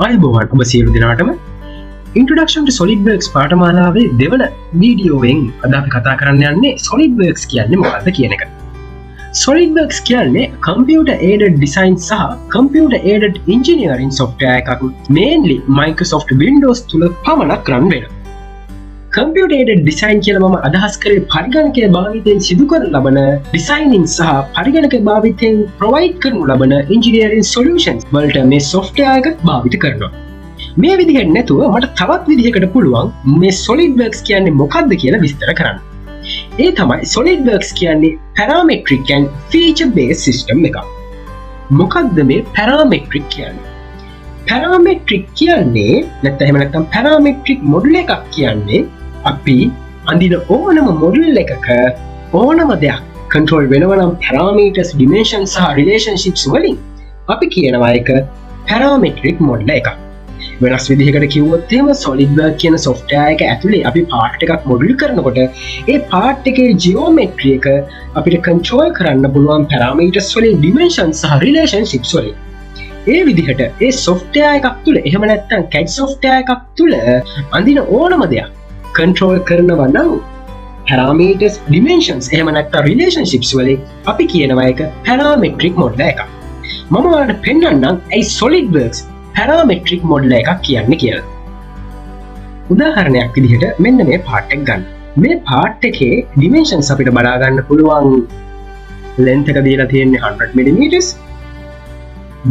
ආයුබෝවන් ඔබ සියලු දෙනාටම Introduction to Solidworks පාඨමාලාවේ දෙවන වීඩියෝවෙන් අද අපි කතා කරන්න යන්නේ Solidworks කියන්නේ මොකක්ද කියන එක. Solidworks කියන්නේ computer aided design සහ computer aided engineering software එකක් mainly Microsoft Windows තුල පමණක් run වෙන. Computer aided design කියලා මම අදහස් කරේ පරිගණකයේ භාවිතයෙන් සිදු කරන ලබන designing සහ පරිගණකයේ භාවිතයෙන් provide කරනු ලබන engineering solutions වලට මේ software එක භාවිත කරනවා. මේ විදිහට නැතුව මට තවත් විදිහකට පුළුවන් මේ Solidworks කියන්නේ මොකක්ද කියලා විස්තර කරන්න. ඒ තමයි Solidworks කියන්නේ parametric and feature based system එකක්. මොකක්ද මේ parametric කියන්නේ? Parametric කියන්නේ නැත්නම් parametric model එකක් කියන්නේ අපි අඳින ඕනම model එකක ඕනම දෙයක් control වෙනවා නම් parameters, dimensions සහ relationships වලින් අපි කියනවා එක parametric model එකක්. වෙනස් විදිහකට කිව්වොත් එහෙම Solidworks කියන software එක ඇතුලේ අපි part එකක් model කරනකොට ඒ part එකේ geometry එක අපිට control කරන්න පුළුවන් parameters වලින්, dimensions සහ relationships වලින්. ඒ විදිහට ඒ software එකක් තුල එහෙම නැත්නම් CAD software එකක් තුල අඳින ඕනම දෙයක් control කරනවා නම් parameters, dimensions එහෙම නැත්නම් relationships වලින් අපි කියනවා එක parametric model එකක්. මම ඔයාලට පෙන්නන්නම් ඒ Solidworks parametric model එකක් කියන්නේ කියලා. උදාහරණයක් විදිහට මෙන්න මේ part එක ගන්න. මේ part එකේ dimensions අපිට බලා ගන්න පුළුවන් length එක දීලා තියෙන්නේ 100 mm,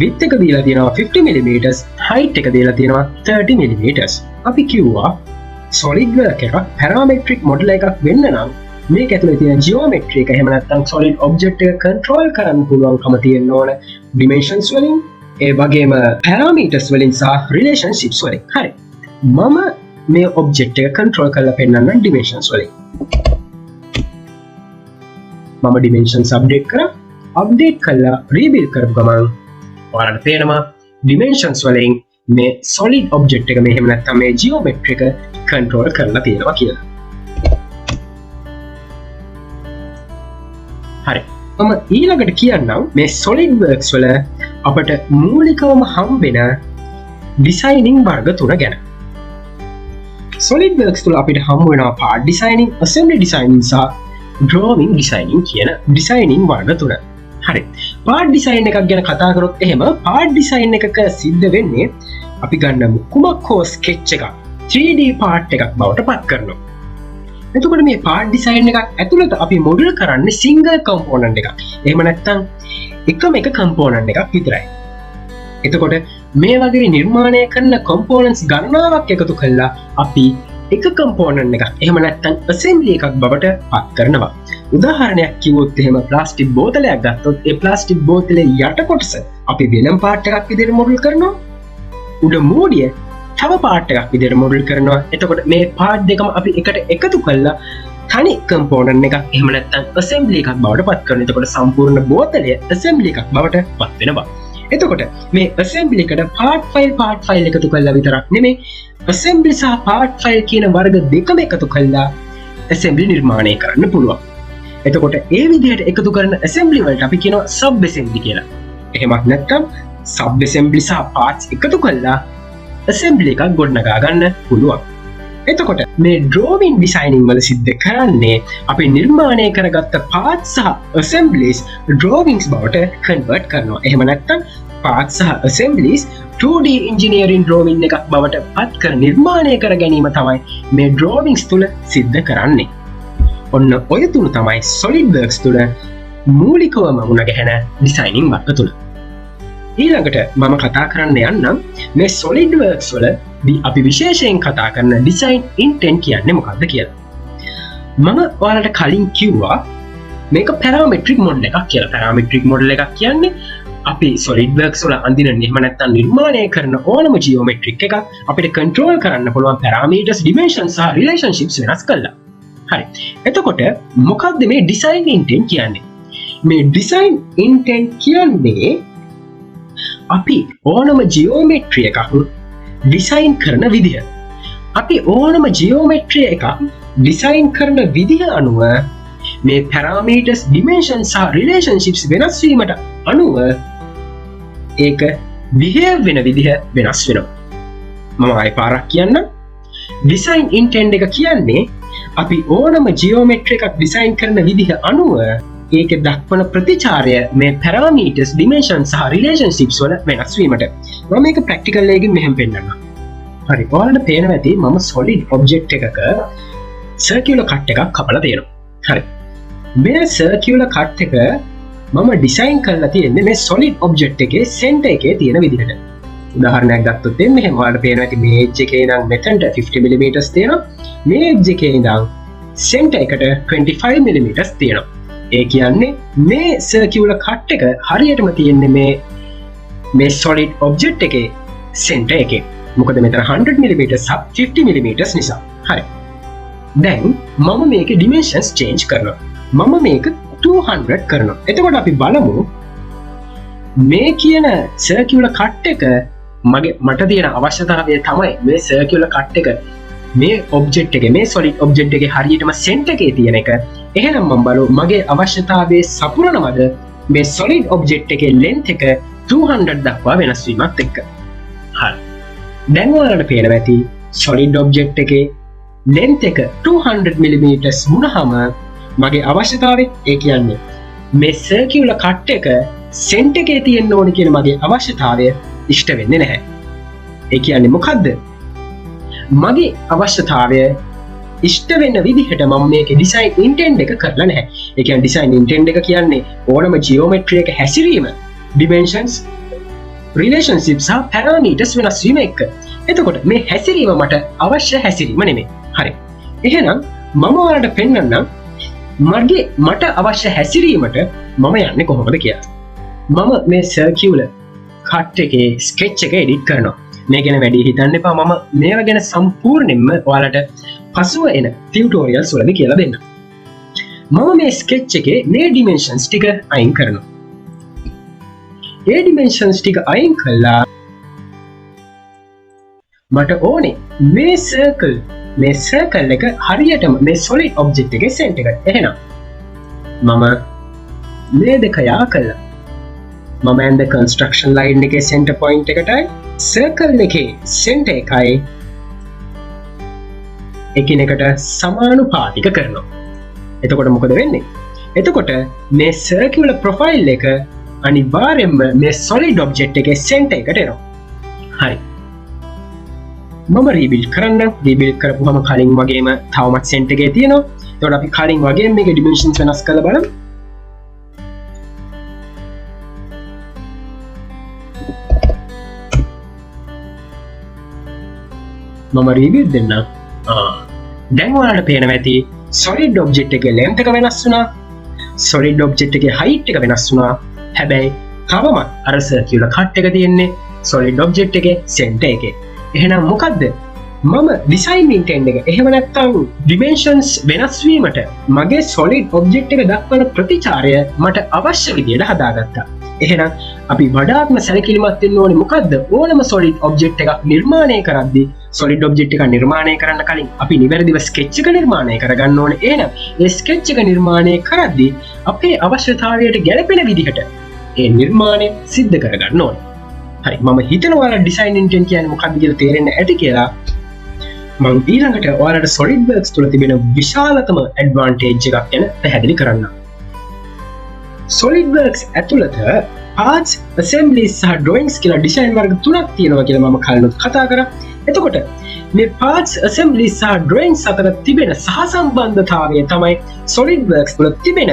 width එක දීලා තියෙනවා 50 mm, height එක දීලා තියෙනවා 30 mm. අපි කිව්වා Solidworks එකක් parametric model එකක් වෙන්න නම් මේක ඇතුලේ තියෙන geometry එක එහෙම නැත්නම් solid object එක control කරන්න පුළුවන්කම තියෙන්න ඕන dimensions වලින්, ඒ වගේම parameters වලින් සහ relationships වලින්. හරි. මම මේ object එක control කරලා පෙන්නන්නම් dimensions වලින්. මම dimensions update කරා. update කරලා rebuild කරපු ගමන් ඔයාලට පේනවා dimensions වලින් මේ solid object එක මෙහෙම නැත්නම් මේ geometry එක control කරලා තියෙනවා කියලා. හරි. මම ඊළඟට කියන්නම් මේ Solidworks වල අපට මූලිකවම හම්බෙන designing වර්ග තුන ගැන. Solidworks තුල අපිට හම්බ වෙනවා part designing, assembly designing සහ drawing designing කියන designing වර්ග තුන. හරි. part design එකක් ගැන කතා කරොත් එහෙම part design එකක සිද්ධ වෙන්නේ අපි ගන්න කුමක් හෝ sketch එකක් 3D part එකක් බවට පත් කරනවා. එතකොට මේ part design එකක් ඇතුළත අපි model කරන්නේ single component එකක්. එහෙම නැත්නම් එකම එක component එකක් විතරයි. එතකොට මේ වගේ නිර්මාණය කරන components ගණනාවක් එකතු කළා අපි එක component එකක් එහෙම නැත්නම් assembly එකක් බවට පත් කරනවා. උදාහරණයක් කිව්වොත් එහෙම ප්ලාස්ටික් බෝතලයක් ගත්තොත් ඒ ප්ලාස්ටික් බෝතලේ යට කොටස අපි වෙනම part එකක් විදිහට model කරනවා. උඩ මූඩිය තව part එකක් විදිහට model කරනවා. එතකොට මේ part දෙකම අපි එකට එකතු කළා තනි component එකක් එහෙම නැත්නම් assembly එකක් බවට පත් කරනවා. එතකොට සම්පූර්ණ බෝතලය assembly එකක් බවට පත් වෙනවා. එතකොට මේ assembly එකට part file එකතු කළා විතරක් නෙමෙයි, assembly සහ part file කියන වර්ග දෙකම එකතු කළා assembly නිර්මාණය කරන්න පුළුවන්. එතකොට ඒ විදිහට එකතු කරන assembly වලට අපි කියනවා sub assembly කියලා. එහෙමත් නැත්නම් sub assembly සහ parts එකතු කළා assembly එකක් ගොඩනගා ගන්න පුළුවන්. එතකොට මේ drawing designing වල සිද්ධ කරන්නේ අපි නිර්මාණය කරගත්ත parts සහ assemblies drawings බවට convert කරනවා. එහෙම නැත්නම් parts සහ assemblies 2D engineering drawing එකක් බවට පත් කර නිර්මාණය කර ගැනීම තමයි මේ drawings තුල සිද්ධ කරන්නේ. ඔන්න ඔය තුන තමයි Solidworks තුල මූලිකවම මුණ ගැහෙන designing වර්ග තුන. ඊළඟට මම කතා කරන්න යන්නම් මේ Solidworks වල අපි විශේෂයෙන් කතා කරන design intent කියන්නේ මොකක්ද කියලා. මම ඔයාලට කලින් කිව්වා මේක parametric model එකක් කියලා. parametric model එකක් කියන්නේ අපි Solidworks වල අඳින එහෙම නැත්නම් නිර්මාණය කරන ඕනම geometric එකක් අපිට control කරන්න පුළුවන් parameters, dimensions සහ relationships වෙනස් කළා. හරි. එතකොට මොකක්ද මේ design intent කියන්නේ? මේ design intent කියන්නේ අපි ඕනම geometry එකක් design කරන විදිහ. අපි ඕනම geometry එකක් design කරන විදිහ අනුව මේ parameters, dimensions සහ relationships වෙනස් වීමට අනුව ඒක behave වෙන විදිහ වෙනස් වෙනවා. මම ආයෙ පාරක් කියන්න. ඩිසයින් ඉන්ටෙන්ට් එක කියන්නේ අපි ඕනම ජියෝමෙට්‍රි එකක් ඩිසයින් කරන විදිහ අනුව ඒක දක්වන ප්‍රතිචාරය මේ පැරාමීටර්ස්, ඩිමෙන්ෂන් සහ රිලේෂන්ෂිප්ස් වල වෙනස් වීමට. මම මේක ප්‍රැක්ටිකල් එකකින් මෙහෙම පෙන්නන්නම්. හරි, ඔයාලට පේනවා ඇති මම solid object එකක circular cut එකක් කපලා තියෙනවා. හරි. මේ circular cut එක මම ඩිසයින් කරලා තියෙන්නේ මේ solid object එකේ center එකේ තියෙන විදිහට. උදාහරණයක් ගත්තොත් මෙහෙම ඔයාලට පේනවා ඇති මේ edge එකේ ඉඳන් මෙතනට 50 mm තියෙනවා. මේ edge එකේ ඉඳන් center එකට 25 mm තියෙනවා. ඒ කියන්නේ මේ circular cut එක හරියටම තියෙන්නේ මේ solid object එකේ center එකේ. මොකද මෙතන 100 mm සහ 50 mm නිසා. හරි. දැන් මම මේකේ dimensions change කරනවා. මම මේක 200 කරනවා. එතකොට අපි බලමු මේ කියන circular cut එක මට තියෙන අවශ්‍යතාවය තමයි මේ circular cut එක මේ object එකේ, මේ solid object එකේ හරියටම center එකේ තියෙන එක. එහෙනම් මම බලමු මගේ අවශ්‍යතාවයේ සපුරනවද මේ solid object එකේ length එක 200 දක්වා වෙනස් වීමත් එක්ක. හරි. දැන් ඔයාලට පේනවා ඇති solid object එකේ length එක 200 mm වුණාම මගේ අවශ්‍යතාවය, ඒ කියන්නේ මේ circular cut එක center එකේ තියෙන්න ඕනේ කියන මගේ අවශ්‍යතාවය ඉෂ්ට වෙන්නේ නැහැ. ඒ කියන්නේ මොකද්ද? මගේ අවශ්‍යතාවය ඉෂ්ට වෙන විදිහට මම මේකේ ඩිසයින් ඉන්ටෙන්ට් එක කරලා නැහැ. ඒ කියන්නේ ඩිසයින් ඉන්ටෙන්ට් එක කියන්නේ ඕනම ජියෝමෙට්‍රි එක හැසිරීම, ඩිමෙන්ෂන්ස්, රිලේෂන්ෂිප්ස් සහ පැරාමීටර්ස් වෙනස් වීම එක්ක. එතකොට මේ හැසිරීම මට අවශ්‍ය හැසිරීම නෙමෙයි. හරි. එහෙනම් මම ඔයාලට පෙන්නන්නම් මට අවශ්‍ය හැසිරීමට මම යන්නේ කොහොමද කියලා. මම මේ circular cut එකේ sketch එක edit කරනවා. මේ ගැන වැඩි හිතන්න එපා. මම මේවා ගැන සම්පූර්ණයෙන්ම ඔයාලට පසුව එන ටියුටෝරියල්ස් වලදී කියලා දෙන්න. මම මේ sketch එකේ මේ dimensions ටික අයින් කරනවා. ඒ dimensions ටික අයින් කළා මට ඕනේ මේ circle එක හරියටම මේ solid object එකේ center එකට. එහෙනම් මම මේ දෙක යා කළා. මම and construction line එකේ center point එකටයි circle එකේ center එකයි එකිනෙකට සමානුපාතික කරනවා. එතකොට මොකද වෙන්නේ? එතකොට මේ circular profile එක අනිවාර්යයෙන්ම මේ solid object එකේ center එකට එනවා. හරි. මම රීබිල්ඩ් කරන්න. රීබිල්ඩ් කරපුවම කලින් වගේම තවමත් center එකේ තියෙනවා. එතකොට අපි කලින් වගේම මේකේ dimensions වෙනස් කරලා බලමු. මම රීබිල්ඩ් දෙන්නම්. දැන් ඔයාලට පේනවා ඇති solid object එකේ length එක වෙනස් වුණා. solid object එකේ height එක වෙනස් වුණා. හැබැයි තවමත් අර circular cut එක තියෙන්නේ solid object එකේ center එකේ. එහෙනම් මොකද්ද? මම design intent එක එහෙම නැත්නම් dimensions වෙනස් වීමට මගේ solid object එක දක්වන ප්‍රතිචාරය මට අවශ්‍ය විදිහට හදාගත්තා. එහෙනම් අපි වඩාත්ම සැලකිලිමත් වෙන්න ඕනේ මොකද්ද? ඕනම solid object එකක් නිර්මාණය කරද්දී solid object එක නිර්මාණය කරන්න කලින් අපි නිවැරදිව sketch එක නිර්මාණය කරගන්න ඕනේ. එහෙනම් ඒ sketch එක නිර්මාණය කරද්දී අපේ අවශ්‍යතාවයට ගැලපෙන විදිහට ඒ නිර්මාණය සිද්ධ කරගන්න ඕනේ. හරි, මම හිතනවා ඔයාලා design intent කියන්නේ මොකක්ද කියලා තේරෙන්න ඇති කියලා. මම ඊළඟට ඔයාලට Solidworks තුල තිබෙන විශාලතම advantage එකක් ගැන පැහැදිලි කරන්නම්. Solidworks ඇතුළත parts, assemblies සහ drawings කියලා design වර්ග තුනක් තියෙනවා කියලා මම කලිනුත් කතා කරා. එතකොට මේ parts, assemblies සහ drawings අතර තිබෙන සහසම්බන්ධතාවය තමයි Solidworks තුල තිබෙන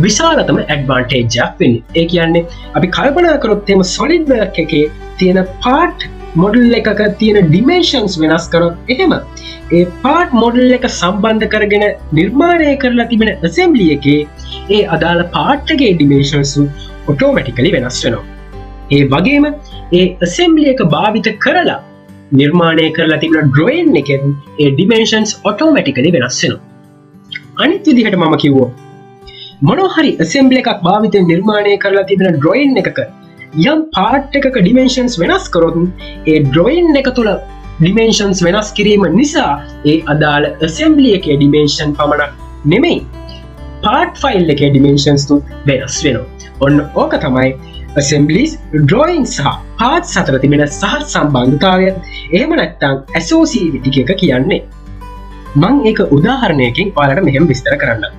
විශාලතම ඇඩ්වාන්ටේජ් එකක් වෙන්නේ. ඒ කියන්නේ අපි කල්පනා කරොත් එහෙම Solidworks එකේ තියෙන part model එකක තියෙන dimensions වෙනස් කරොත් එහෙම ඒ part model එක සම්බන්ධ කරගෙන නිර්මාණය කරලා තිබෙන assembly එකේ ඒ අදාළ part එකේ dimensions automatically වෙනස් වෙනවා. ඒ වගේම ඒ assembly එක භාවිත කරලා නිර්මාණය කරලා තිබෙන drawing එකෙන් ඒ dimensions automatically වෙනස් වෙනවා. අනිත් විදිහට මම කිව්වොත් මොනවා හරි assembly එකක් භාවිතයෙන් නිර්මාණය කරලා තිබෙන drawing එකක යම් part එකක dimensions වෙනස් කරොත් ඒ drawing එක තුල dimensions වෙනස් කිරීම නිසා ඒ අදාළ assembly එකේ dimension පමණක් නෙමෙයි part file එකේ dimensions තු වෙනස් වෙනවා. ඔන්න ඕක තමයි assemblies drawing සහ parts අතර තිබෙන සහ සම්බන්ධතාවය එහෙම නැත්නම් associativity එක කියන්නේ. මම ඒක උදාහරණයකින් ඔයාලට මෙහෙම විස්තර කරන්නම්.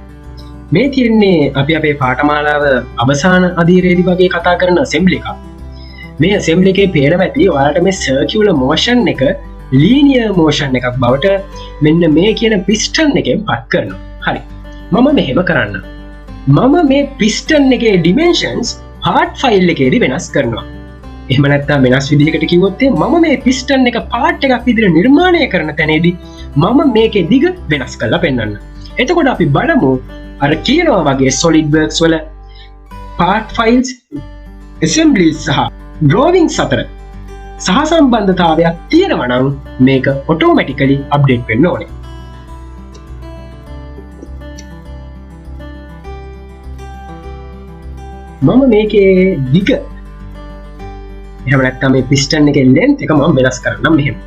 මේ තියෙන්නේ අපි අපේ පාඨමාලාව අවසාන අදියරේදී වගේ කතා කරන assembly එකක්. මේ assembly එකේ පේනවා ඇති ඔයාලට මේ circular motion එක linear motion එකක් බවට මෙන්න මේ කියන piston එකෙන් පත් කරනවා. හරි. මම මෙහෙම කරන්න. මම මේ piston එකේ dimensions part file එකේදී වෙනස් කරනවා. එහෙම නැත්නම් වෙනස් විදිහකට කිව්වොත් මම මේ piston එක part එකක් විදිහට නිර්මාණය කරන තැනේදී මම මේකේ දිග වෙනස් කරලා පෙන්නන්න. එතකොට අපි බලමු අර කියනවා වගේ SolidWorks වල part files assemblies සහ drawings අතර සහ සම්බන්ධතාවයක් තියෙනවා නම් මේක automatically update වෙන්න ඕනේ. මම මේකේ දිග එහෙම නැත්නම් මේ piston එකේ length එක මම වෙනස් කරන්නම් මෙහෙම.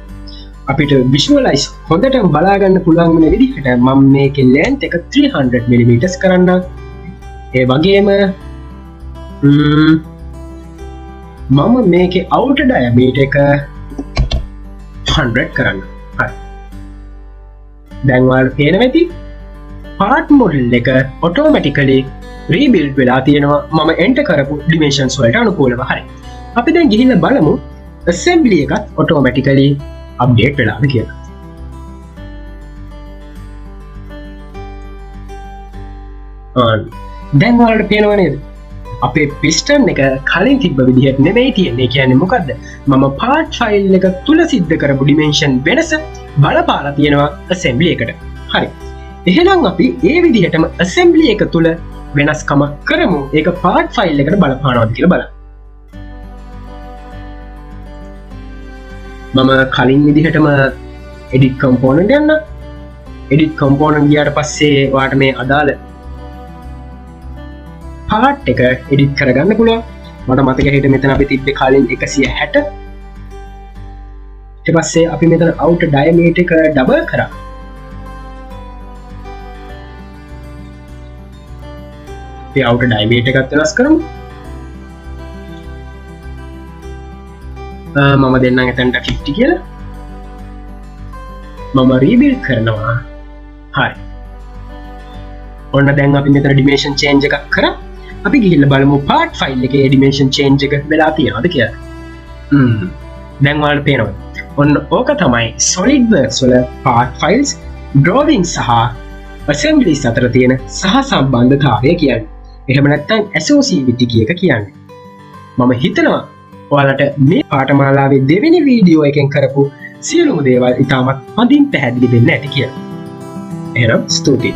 අපිට visualize හොඳටම බලා ගන්න පුළුවන් වෙන විදිහට මම මේකේ length එක 300 mm කරන්න. ඒ වගේම මම මේකේ outer diameter එක 100 කරන්න. හරි. දැන් ඔයාලට පේනවා ඇති part model එක automatically rebuild වෙලා තියෙනවා මම enter කරපු dimensions වලට අනුකූලව. හරි. අපි දැන් ගිහිල්ලා බලමු assembly එකත් automatically update වෙලාද කියලා. දැන් ඔයාලට පේනවා නේද? අපේ piston එක කලින් තිබ්බ විදිහට නෙමෙයි තියෙන්නේ. කියන්නේ මොකද්ද? මම part file එක තුල සිද්ධ කරපු dimension වෙනස බලපාලා තියෙනවා assembly එකට. හරි. එහෙනම් අපි ඒ විදිහටම assembly එක තුල වෙනස්කම කරමු. ඒක part file එකට බලපානවද කියලා බලන්න. මම කලින් විදිහටම edit component යන්න. edit component ගියාට පස්සේ ඔයාලට මේ අදාළ part එක edit කරගන්න පුළුවන්. මට මතක හිටියේ මෙතන අපි තිබ්බේ කලින් 160. ඊට පස්සේ අපි මෙතන outer diameter එක double කරා. අපි outer diameter එකත් වෙනස් කරමු. මම දෙන්නම් එතනට 50 කියලා. මම rebuild කරනවා. හරි. ඔන්න දැන් අපි මෙතන dimension change එකක් කරා. අපි ගිහිල්ලා බලමු part file එකේ dimension change එක වෙලා තියෙනවද කියලා. දැන් ඔයාලට පේනවා. ඔන්න ඕක තමයි SolidWorks වල part files, drawings සහ assemblies අතර තියෙන සහ සම්බන්ධතාවය කියන්නේ. එහෙම නැත්නම් associativity එක කියන්නේ. මම හිතනවා ඔයාලට මේ පාඨමාලාවේ දෙවෙනි වීඩියෝ එකෙන් කරපු සියලුම දේවල් ඉතාමත් හොඳින් පැහැදිලි වෙන්න ඇති කියලා. එහෙනම් ස්තුතියි.